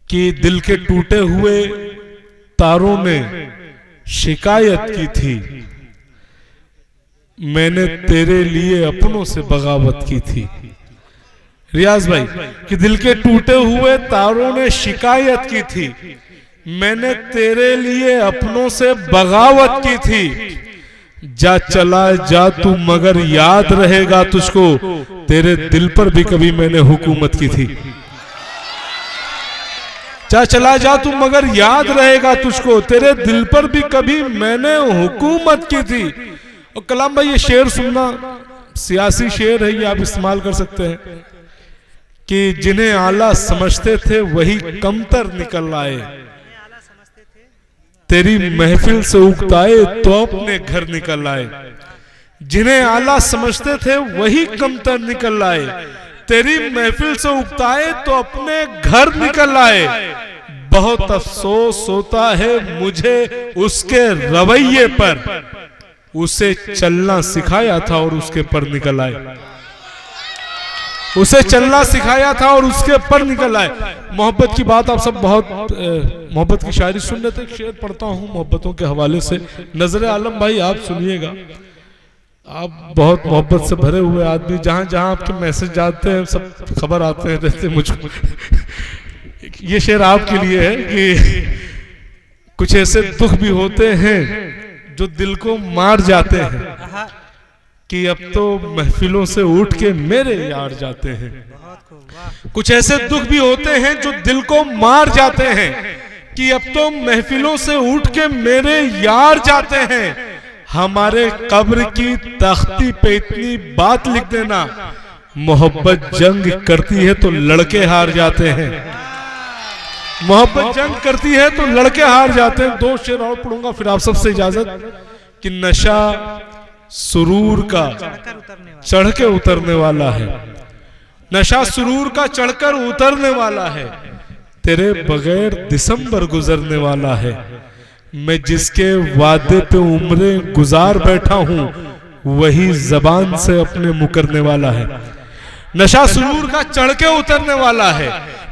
कि दिल के टूटे हुए तारों ने शिकायत की थी, मैंने तेरे लिए अपनों से बगावत की थी। रियाज भाई, कि दिल के टूटे हुए तारों ने शिकायत की थी, मैंने तेरे लिए अपनों से बगावत की थी। जा चला जा तू मगर याद रहेगा तुझको, तेरे दिल पर भी कभी मैंने हुकूमत की थी। जा चला जा तू मगर याद रहेगा तुझको, तेरे दिल पर भी कभी मैंने हुकूमत की थी। और कलाम भाई, ये शेर सुनना सियासी शेर है, ये आप इस्तेमाल कर सकते हैं कि जिन्हें आला समझते थे वही कमतर निकल आए, तेरी महफिल से उकताए तो अपने घर निकल आए। जिन्हें आला समझते थे वही कमतर निकल आए, तेरी महफिल से उकताए तो अपने घर निकल आए। बहुत अफसोस होता है मुझे उसके रवैये पर, उसे चलना सिखाया था और उसके पर निकल आए। उसे चलना सिखाया था और उसके पर निकल आए। मोहब्बत की बात आप सब बहुत मोहब्बत की शायरी सुन लेते। एक शेर पढ़ता हूँ मोहब्बतों के हवाले से, नजर आलम भाई आप सुनिएगा। आप बहुत मोहब्बत से भरे हुए आदमी, जहां जहां आपके मैसेज जाते हैं सब खबर आते हैं रहते मुझको। ये शेर आपके लिए है कि कुछ ऐसे दुख भी होते हैं जो दिल को मार जाते हैं कि अब तो महफिलों से उठ के मेरे यार जाते हैं। कुछ ऐसे दुख भी होते हैं जो दिल को मार जाते हैं कि अब तो महफिलों से उठ के मेरे यार जाते हैं। हमारे कब्र की तख्ती पे इतनी बात लिख देना, मोहब्बत जंग करती है तो लड़के हार जाते हैं। मोहब्बत जंग करती है तो लड़के हार जाते हैं। दो शेर और पढ़ूंगा फिर आप सबसे इजाजत। कि नशा सुरूर का चढ़ के उतरने वाला है, नशा सुरूर का चढ़कर उतरने वाला है, तेरे बगैर दिसंबर गुजरने वाला है। मैं जिसके वादे पे उम्रें गुजार बैठा हूं वही जबान से अपने मुकरने वाला है। नशा सुरूर का चढ़ के उतरने वाला है,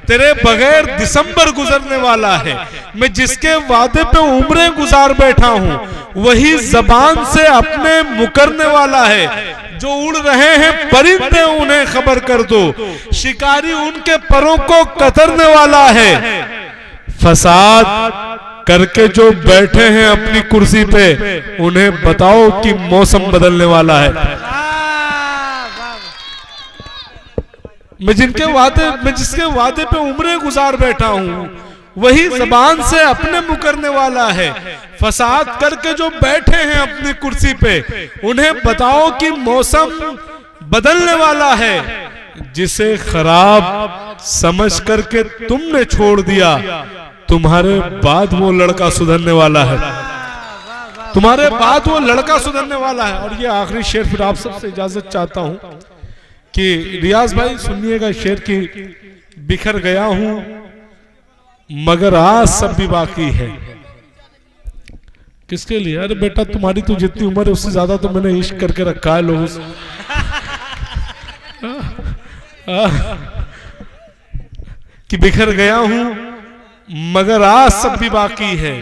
तेरे बगैर दिसंबर गुजरने वाला है। मैं जिसके वादे पे उम्रें गुजार बैठा हूं वही जबान से अपने मुकरने वाला है। जो उड़ रहे हैं परिंदे उन्हें खबर कर दो, शिकारी उनके परों को कतरने वाला है। फसाद करके जो बैठे हैं अपनी कुर्सी पे उन्हें बताओ कि मौसम बदलने वाला है। मैं जिसके वादे पे उम्रें गुजार बैठा हूं वही जबान से अपने मुकरने वाला है। फसाद करके जो बैठे हैं अपनी कुर्सी पे उन्हें बताओ कि मौसम बदलने वाला है। जिसे खराब समझ करके तुमने छोड़ दिया, तुम्हारे बाद वो लड़का सुधरने वाला है। तुम्हारे बाद वो लड़का सुधरने वाला है। और ये आखिरी शेर फिर आप सबसे इजाजत चाहता हूं कि रियाज भाई सुनिएगा शेर की। बिखर गया हूं मगर आज सब भी बाकी है। किसके लिए? अरे बेटा तुम्हारी तो जितनी उम्र है उससे ज्यादा तो मैंने इश्क करके रखा है लोगों से। कि बिखर गया हूं मगर आज सब भी बाकी है,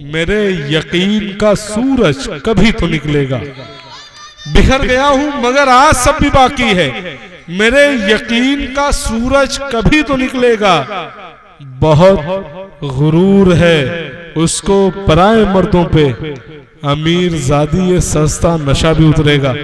मेरे यकीन का सूरज कभी तो निकलेगा। बिखर गया हूं मगर आज सब भी बाकी है, मेरे यकीन का सूरज कभी तो निकलेगा। बहुत गुरूर है उसको पराए मर्दों पे, अमीर ज़ादी ये सस्ता नशा भी उतरेगा।